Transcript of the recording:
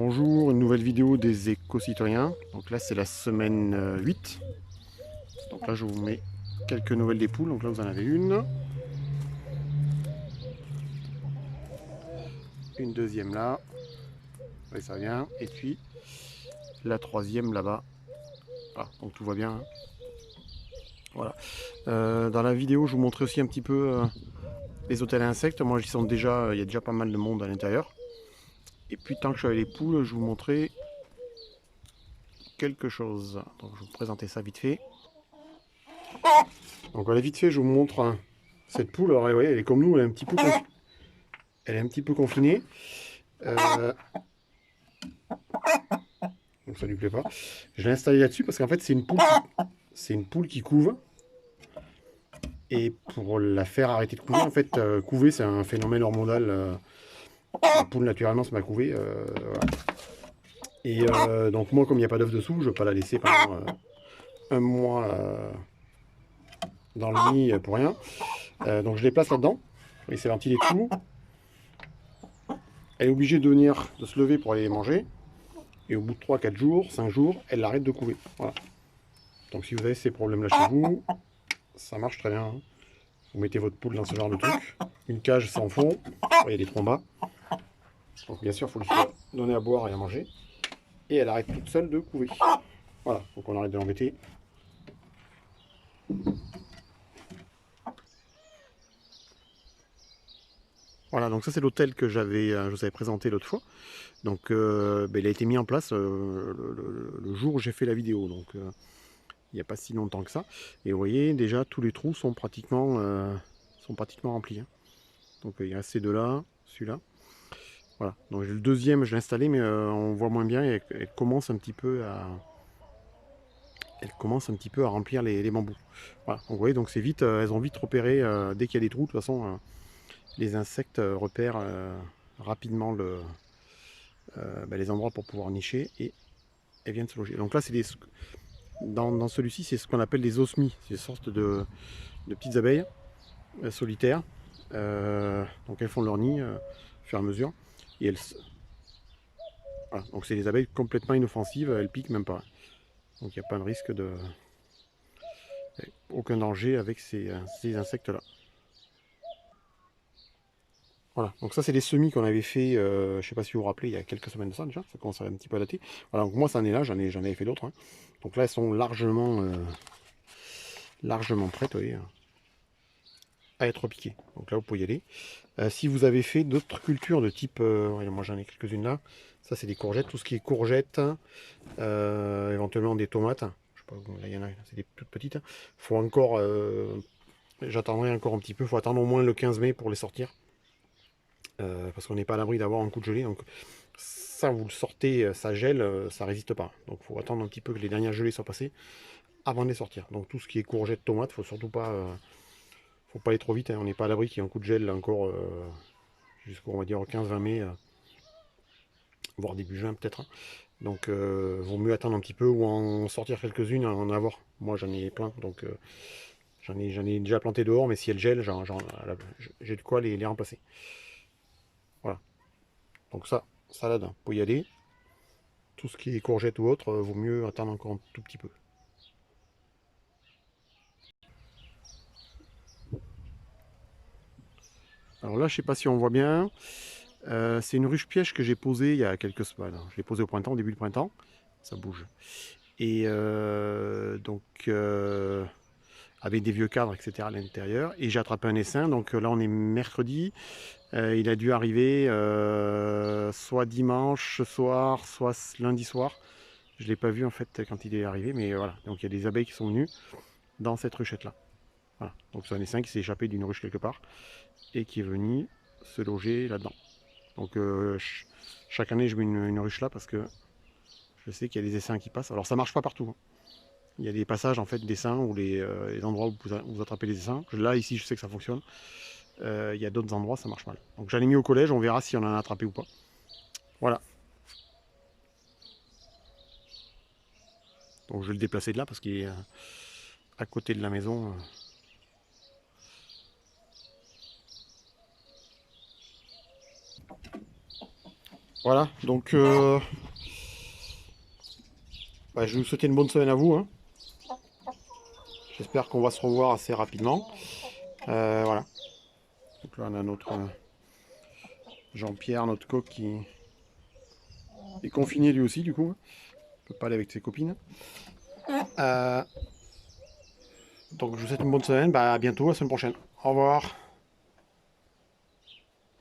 Bonjour, une nouvelle vidéo des éco-citoyens. Donc là c'est la semaine 8. Donc là je vous mets quelques nouvelles des poules. Donc là vous en avez une deuxième là, oui ça vient, et puis la troisième là-bas. Ah, donc tout va bien, hein. Voilà. Dans la vidéo je vous montrais aussi un petit peu les hôtels à insectes. Moi j'y sens déjà, il y a déjà pas mal de monde à l'intérieur. Et puis tant que je suis avec les poules, je vous montrais quelque chose. Donc je vais vous présenter ça vite fait. Donc voilà, vite fait je vous montre cette poule. Alors ouais, elle est comme nous, elle est un petit peu confinée. Donc ça lui plaît pas. Je l'ai installé là-dessus parce qu'en fait c'est une poule qui couve. Et pour la faire arrêter de couver, en fait, couver c'est un phénomène hormonal. La poule naturellement se met à couver. Voilà. Et donc moi comme il n'y a pas d'œuf dessous, je ne vais pas la laisser pendant un mois dans le nid pour rien. Donc je les place là-dedans. Et c'est ventiler tout. Elle est obligée de venir, de se lever pour aller les manger. Et au bout de 3, 4 jours, 5 jours, elle arrête de couver. Voilà. Donc si vous avez ces problèmes-là chez vous, ça marche très bien, hein. Vous mettez votre poule dans ce genre de truc. Une cage sans fond. Il y a des trous en bas. Donc bien sûr, il faut lui donner à boire et à manger. Et elle arrête toute seule de couver. Voilà, donc on arrête de l'embêter. Voilà, donc ça c'est l'hôtel que je vous avais présenté l'autre fois. Donc il a été mis en place le jour où j'ai fait la vidéo. Donc il n'y a pas si longtemps que ça. Et vous voyez, déjà tous les trous sont pratiquement remplis, hein. Donc il y a ces deux-là, celui-là. Voilà, donc le deuxième, je l'ai installé, mais on voit moins bien et elle commence un petit peu à remplir les bambous. Voilà, donc vous voyez, donc c'est vite, elles ont vite repéré, dès qu'il y a des trous, de toute façon, les insectes repèrent rapidement les endroits pour pouvoir nicher et elles viennent se loger. Donc là, dans celui-ci, c'est ce qu'on appelle des osmies, c'est une sorte de petites abeilles solitaires. Donc elles font leur nid au fur et à mesure. Et voilà, donc c'est des abeilles complètement inoffensives, elles piquent même pas. Donc il n'y a pas de risque aucun danger avec ces insectes-là. Voilà, donc ça c'est des semis qu'on avait fait, je ne sais pas si vous vous rappelez, il y a quelques semaines de ça déjà, ça commence à un petit peu à dater. Voilà, donc moi ça en est là, j'en avais fait d'autres, hein. Donc là elles sont largement prêtes, vous voyez, à être piquées. Donc là vous pouvez y aller. Si vous avez fait d'autres cultures de type, moi j'en ai quelques-unes là, ça c'est des courgettes, tout ce qui est courgettes, éventuellement des tomates. Je sais pas, là il y en a, c'est des toutes petites. Faut encore, j'attendrai encore un petit peu, faut attendre au moins le 15 mai pour les sortir. Parce qu'on n'est pas à l'abri d'avoir un coup de gelée. Donc ça, vous le sortez, ça gèle, ça résiste pas. Donc il faut attendre un petit peu que les dernières gelées soient passées avant de les sortir. Donc tout ce qui est courgettes, tomates, faut surtout pas, faut pas aller trop vite, hein. On n'est pas à l'abri qu'il y ait un coup de gel encore jusqu'au, on va dire, 15-20 mai, voire début juin peut-être, hein. Donc vaut mieux attendre un petit peu ou en sortir quelques-unes, en avoir. Moi j'en ai plein, donc j'en ai déjà planté dehors, mais si elles gèlent, j'ai de quoi les remplacer. Voilà. Donc ça, salade, vous pouvez y aller. Tout ce qui est courgette ou autre, vaut mieux attendre encore un tout petit peu. Alors là, je sais pas si on voit bien. C'est une ruche piège que j'ai posée il y a quelques semaines. Je l'ai posée au printemps, au début du printemps. Ça bouge. Et donc, avec des vieux cadres, etc. à l'intérieur. Et j'ai attrapé un essaim. Donc là, on est mercredi. Il a dû arriver soit dimanche soir, soit lundi soir. Je ne l'ai pas vu en fait quand il est arrivé. Mais voilà. Donc il y a des abeilles qui sont venues dans cette ruchette-là. Voilà. Donc c'est un essaim qui s'est échappé d'une ruche quelque part et qui est venu se loger là-dedans. Donc chaque année je mets une ruche là parce que je sais qu'il y a des essaims qui passent. Alors ça marche pas partout, hein. Il y a des passages en fait d'essaims ou les endroits où vous attrapez les essaims. Là ici je sais que ça fonctionne. Il y a d'autres endroits ça marche mal. Donc j'en ai mis au collège, on verra si on en a attrapé ou pas. Voilà. Donc je vais le déplacer de là parce qu'il est à côté de la maison. Voilà, donc bah, je vais vous souhaiter une bonne semaine à vous, hein. J'espère qu'on va se revoir assez rapidement. Voilà. Donc là, on a notre Jean-Pierre, notre coq, qui est confiné lui aussi, du coup. Il peut pas aller avec ses copines. Donc je vous souhaite une bonne semaine. Bah, à bientôt, la semaine prochaine. Au revoir.